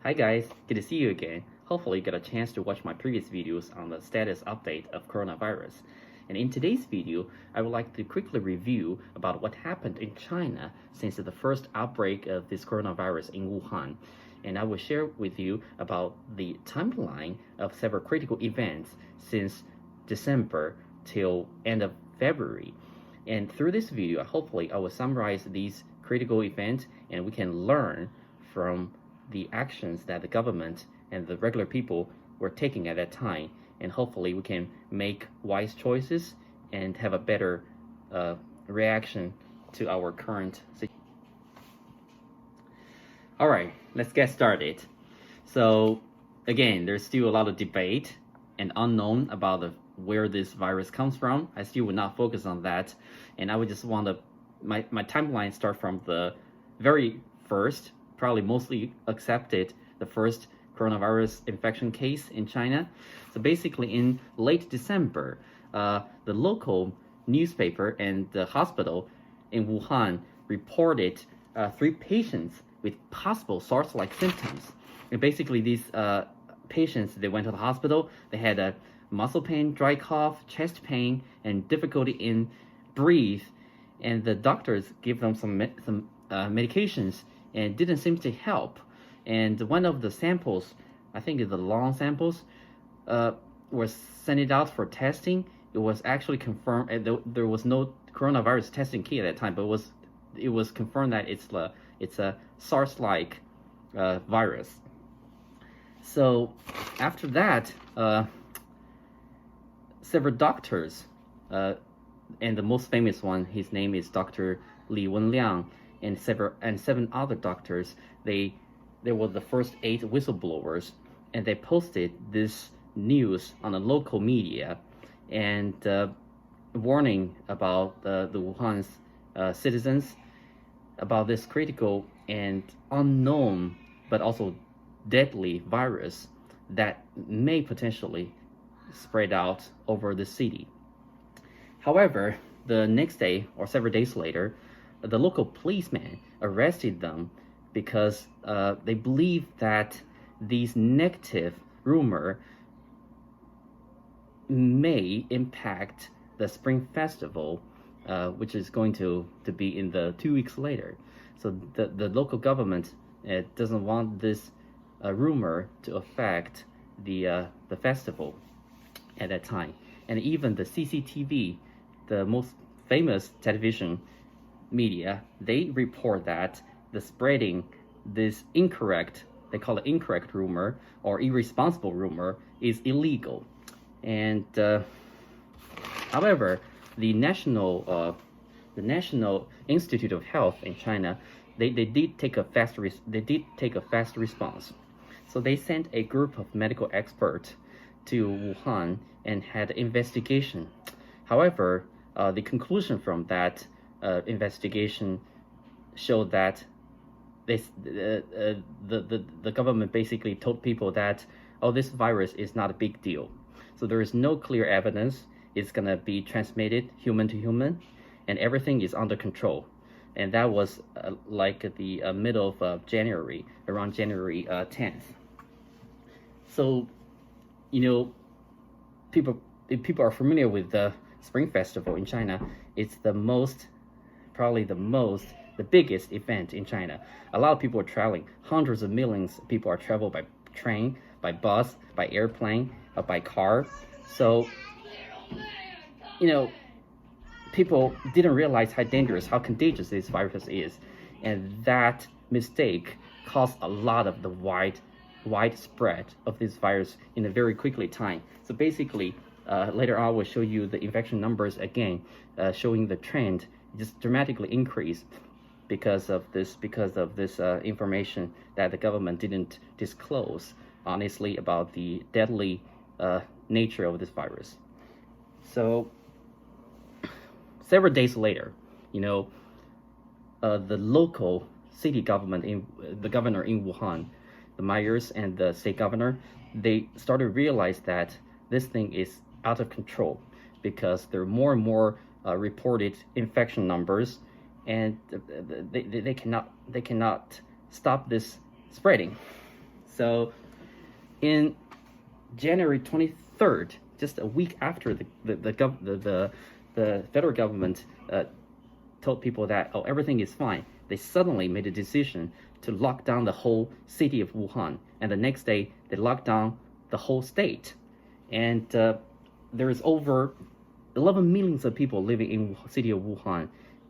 Hi guys, good to see you again. Hopefully you got a chance to watch my previous videos on the status update of coronavirus. And in today's video, I would like to quickly review about what happened in China since the first outbreak of this coronavirus in Wuhan. And I will share with you about the timeline of several critical events since December till end of February. And through this video, hopefully I will summarize these critical events and we can learn from the actions that the government and the regular people were taking at that time, and hopefully we can make wise choices and have a better reaction to our current situation. All right, let's get started. So again, there's still a lot of debate and unknown about where this virus comes from. I still would not focus on that, and I would just want to my timeline start from the very first, probably mostly accepted, the first coronavirus infection case in China. So basically in late December, the local newspaper and the hospital in Wuhan reported 3 patients with possible SARS-like symptoms. And basically these patients, they went to the hospital, they had a muscle pain, dry cough, chest pain, and difficulty in breathe. And the doctors gave them some medications and didn't seem to help. And one of the samples, I think the lung samples, was sent it out for testing. It was actually confirmed, and there was no coronavirus testing kit at that time, but it was confirmed that it's a SARS-like virus. So after that, several doctors, and the most famous one, his name is Dr. Li Wenliang, and 7 other doctors, they were the first 8 whistleblowers, and they posted this news on the local media and warning about the Wuhan's citizens about this critical and unknown but also deadly virus that may potentially spread out over the city. However, the next day or several days later, the local policeman arrested them because they believe that these negative rumor may impact the Spring Festival, which is going to be in the 2 weeks later. So the local government doesn't want this rumor to affect the festival at that time. And even the CCTV, the most famous television media, they report that the spreading this incorrect, they call it incorrect rumor or irresponsible rumor, is illegal. And however, the National Institute of Health in China, they did take a fast response. So they sent a group of medical experts to Wuhan and had investigation. However, the conclusion from that investigation showed that the government basically told people that, oh, this virus is not a big deal. So there is no clear evidence it's going to be transmitted human to human, and everything is under control. And that was like the middle of January, around January 10th. So, you know, if people are familiar with the Spring Festival in China, it's the biggest event in China. A lot of people are traveling. Hundreds of millions of people are traveling by train, by bus, by airplane, by car. So, you know, people didn't realize how dangerous, how contagious this virus is. And that mistake caused a lot of the widespread of this virus in a very quickly time. So basically, later on I will show you the infection numbers again, showing the trend just dramatically increased because of this information that the government didn't disclose honestly about the deadly nature of this virus. So several days later, you know, the local city government, the governor in Wuhan, the mayors and the state governor, they started to realize that this thing is out of control because there are more and more reported infection numbers, and they cannot stop this spreading. So in January 23rd, just a week after the federal government told people that, oh, everything is fine, they suddenly made a decision to lock down the whole city of Wuhan. And the next day, they locked down the whole state. And there is over 11 million of people living in the city of Wuhan,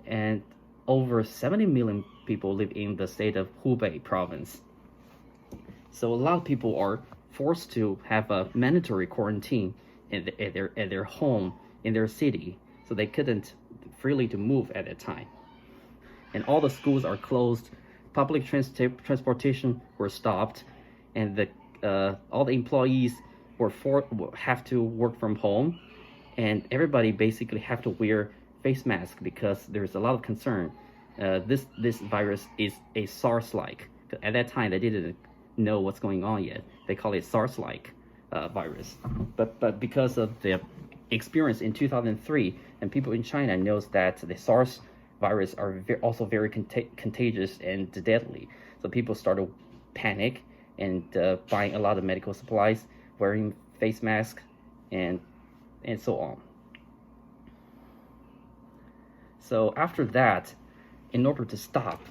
and over 70 million people live in the state of Hubei province. So a lot of people are forced to have a mandatory quarantine at their home in their city, so they couldn't freely to move at that time. And all the schools are closed, public transportation were stopped, and all the employees have to work from home, and everybody basically have to wear face mask because there's a lot of concern. This virus is a SARS-like. At that time, they didn't know what's going on yet. They call it SARS-like virus. But because of the experience in 2003, and people in China knows that the SARS virus are also very contagious and deadly. So people started panic and buying a lot of medical supplies, wearing face masks, and so on. So after that, in order to stop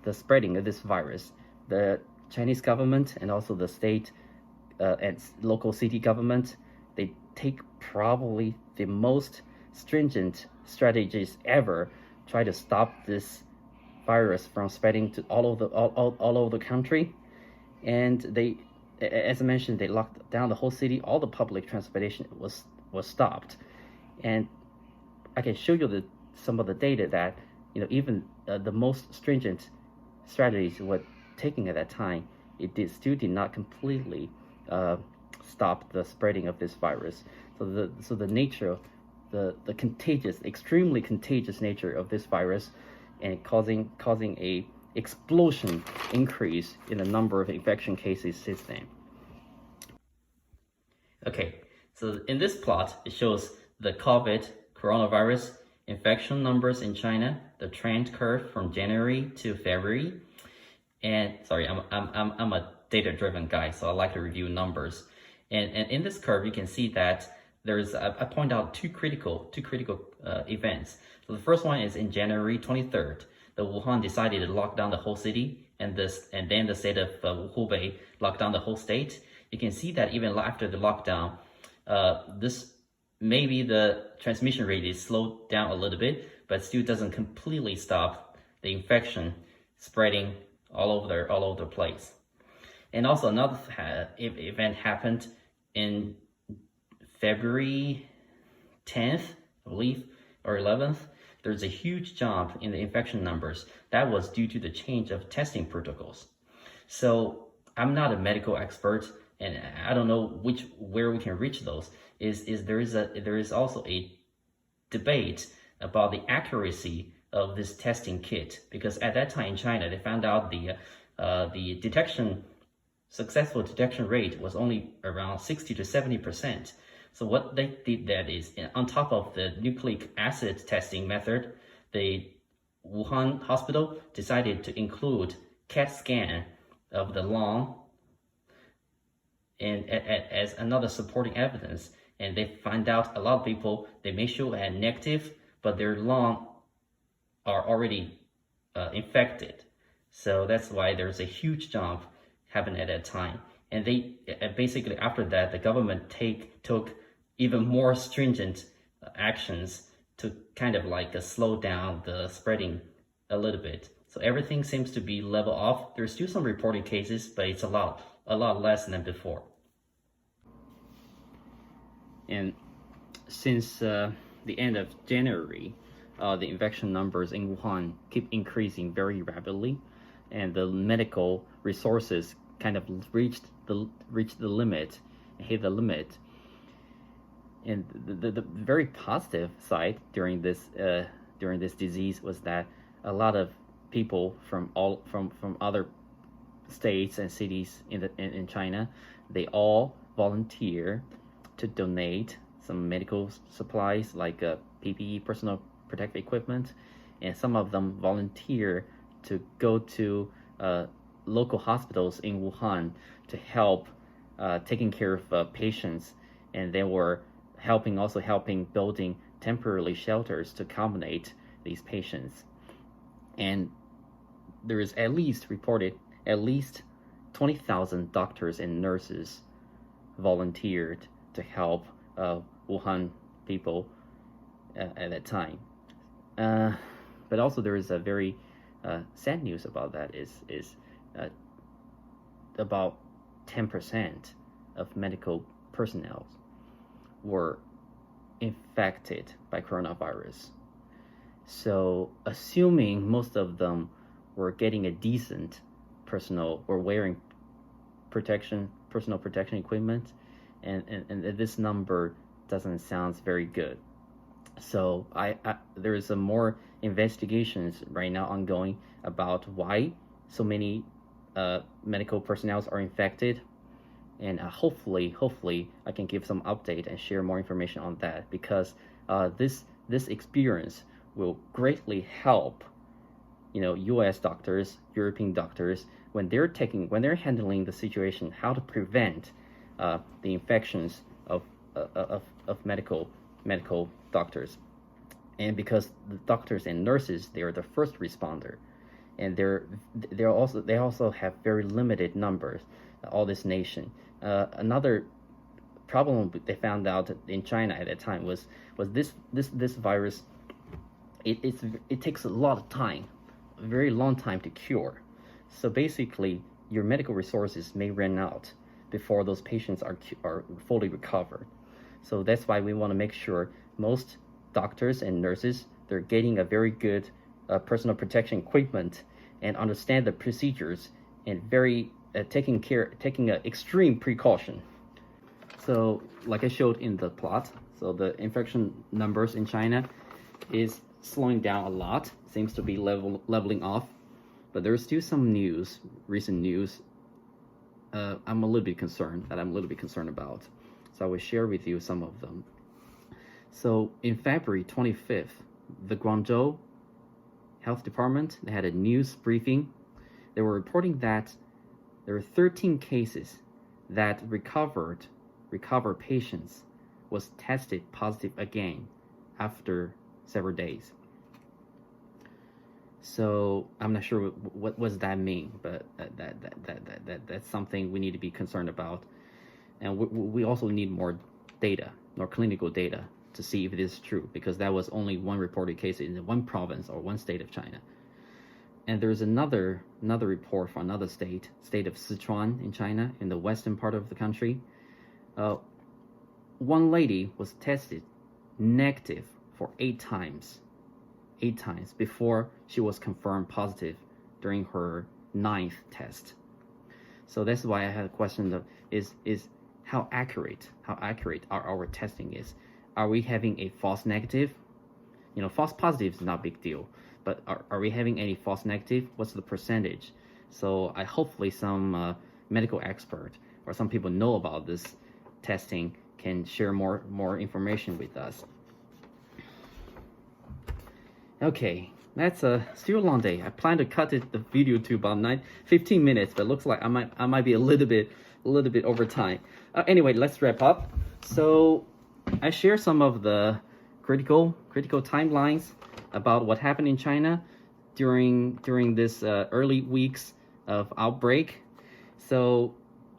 the spreading of this virus, the Chinese government and also the state and local city government, they take probably the most stringent strategies ever, try to stop this virus from spreading to all over the country. And they, as I mentioned, they locked down the whole city. All the public transportation was stopped. And I can show you some of the data that, even the most stringent strategies were taken at that time, still did not completely stop the spreading of this virus. So the nature, the extremely contagious nature of this virus, and causing a explosion increase in the number of infection cases since then. Okay, so in this plot, it shows the COVID coronavirus infection numbers in China, the trend curve from January to February. And sorry, I'm a data-driven guy, so I like to review numbers. And in this curve, you can see that I point out two critical events. So the first one is in January 23rd, the Wuhan decided to lock down the whole city, and then the state of Hubei locked down the whole state. You can see that even after the lockdown, maybe the transmission rate is slowed down a little bit, but still doesn't completely stop the infection spreading all over the place. And also another event happened in February 10th, I believe, or 11th. There's a huge jump in the infection numbers. That was due to the change of testing protocols. So I'm not a medical expert, and I don't know where we can reach those. There is also a debate about the accuracy of this testing kit, because at that time in China, they found out the successful detection rate was only around 60 to 70%. So what they did that is, on top of the nucleic acid testing method, the Wuhan hospital decided to include CAT scan of the lung and as another supporting evidence. And they find out a lot of people, they may show had negative, but their lung are already infected. So that's why there's a huge jump happened at that time. And they basically, after that, the government took even more stringent actions to kind of like slow down the spreading a little bit. So everything seems to be level off. There's still some reported cases, but it's a lot less than before. And since the end of January, the infection numbers in Wuhan keep increasing very rapidly, and the medical resources kind of reached the limit, hit the limit. And the very positive side during this disease was that a lot of people from other states and cities in China, they all volunteer to donate some medical supplies like PPE, personal protective equipment, and some of them volunteer to go to local hospitals in Wuhan to help taking care of patients, and they were also helping building temporary shelters to accommodate these patients. And there is reported at least 20,000 doctors and nurses volunteered to help Wuhan people at that time. But also there is a very sad news about that is about 10% of medical personnel were infected by coronavirus. So assuming most of them were getting a decent or wearing personal protection equipment, and this number doesn't sound very good. So there is some more investigations right now ongoing about why so many medical personnel are infected, and hopefully I can give some update and share more information on that, because this experience will greatly help U.S. doctors, European doctors, when they're handling the situation, how to prevent the infections of medical doctors. And because the doctors and nurses, they are the first responder, and they also have very limited numbers, all this nation. Another problem they found out in China at that time was this virus. It takes a lot of time, a very long time to cure. So basically, your medical resources may run out before those patients are fully recovered. So that's why we want to make sure most doctors and nurses, they're getting a very good personal protection equipment and understand the procedures, and very taking extreme precaution. So like I showed in the plot, so the infection numbers in China is slowing down a lot, seems to be leveling off, but there's still some recent news I'm a little bit concerned about. So I will share with you some of them. So in February 25th, the Guangzhou Health Department, they had a news briefing. They were reporting that there were 13 cases that recovered patients was tested positive again after several days. So I'm not sure what does that mean, but that's something we need to be concerned about, and we also need more clinical data to see if it is true, because that was only one reported case in one province or one state of China. And there's another report from another state of Sichuan in China, in the western part of the country. One lady was tested negative for 8 times before she was confirmed positive during her 9th test. So that's why I had a question of is how accurate our testing is. Are we having a false negative? False positive is not a big deal, but are we having any false negative? What's the percentage? So hopefully some medical expert or some people know about this testing can share more information with us. Okay, that's still a long day. I plan to cut the video to about 15 minutes, but it looks like I might be a little bit over time. Anyway, let's wrap up. So I share some of the critical timelines about what happened in China during this early weeks of outbreak. So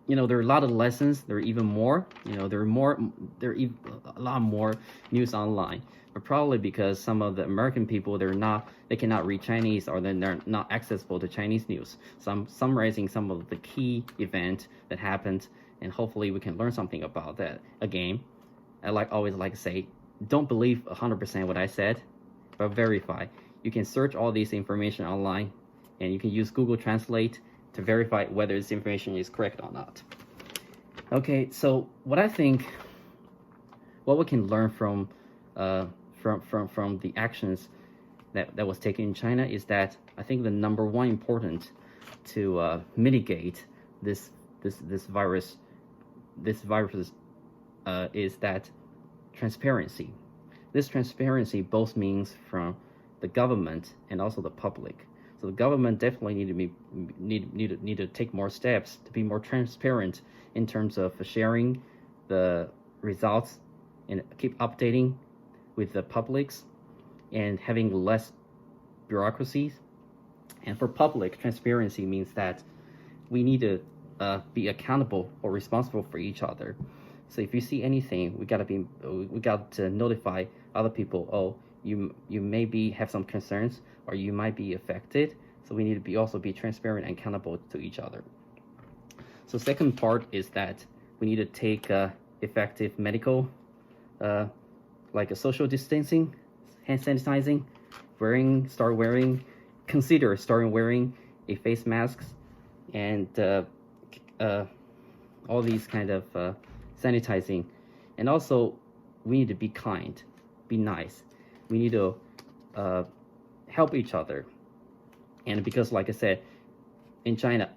there are a lot of lessons. There are even more. There are a lot more news online. But probably because some of the American people they cannot read Chinese, or then they're not accessible to Chinese news. So I'm summarizing some of the key events that happened, and hopefully we can learn something about that. Again, I always like to say, don't believe 100% what I said, but verify. You can search all this information online, and you can use Google Translate to verify whether this information is correct or not. Okay, so what we can learn from the actions that was taken in China is that I think the number one important to mitigate this virus is that transparency. This transparency both means from the government and also the public. So the government definitely need to take more steps to be more transparent in terms of sharing the results and keep updating with the publics and having less bureaucracies. And for public transparency means that we need to be accountable or responsible for each other. So if you see anything, we got to notify other people. Oh, you maybe have some concerns, or you might be affected. So we need to also be transparent and accountable to each other. So second part is that we need to take effective medical, like a social distancing, hand sanitizing, consider starting wearing a face masks, and all these kind of sanitizing. And also we need to be kind, be nice. We need to help each other. And because, like I said, in China,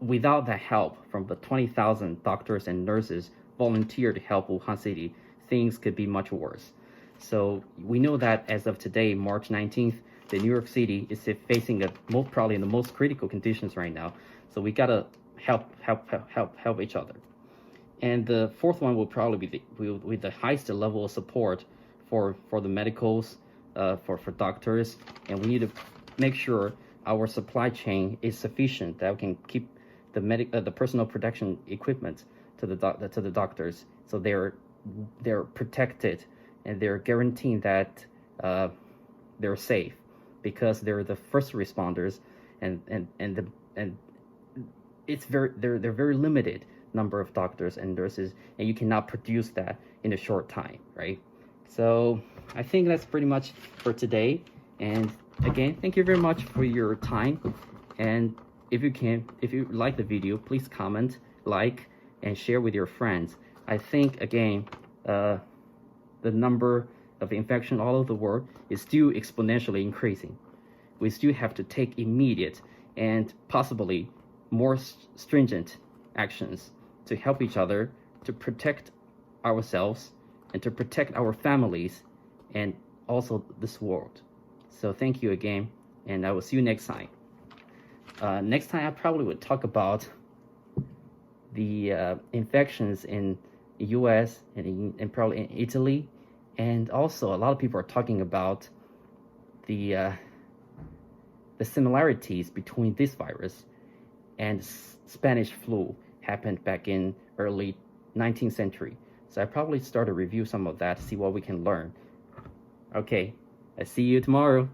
without the help from the 20,000 doctors and nurses volunteered to help Wuhan City, things could be much worse. So we know that as of today, March 19th, the New York City is facing probably in the most critical conditions right now. So we gotta help each other. And the fourth one will probably be with the highest level of support for the medicals, for doctors, and we need to make sure our supply chain is sufficient that we can keep the personal protection equipment to the doctors, so they're protected and they're guaranteeing that they're safe, because they're the first responders, and it's they're very limited number of doctors and nurses, and you cannot produce that in a short time, right? So I think that's pretty much for today. And again, thank you very much for your time. And if you like the video, please comment, like, and share with your friends. I think, again, the number of infection all over the world is still exponentially increasing. We still have to take immediate and possibly more stringent actions to help each other, to protect ourselves, and to protect our families, and also this world. So thank you again, and I will see you next time. Next time I probably would talk about the infections in the US and probably in Italy, and also a lot of people are talking about the similarities between this virus and Spanish flu happened back in early 19th century. So I probably start to review some of that, see what we can learn. Okay, I see you tomorrow.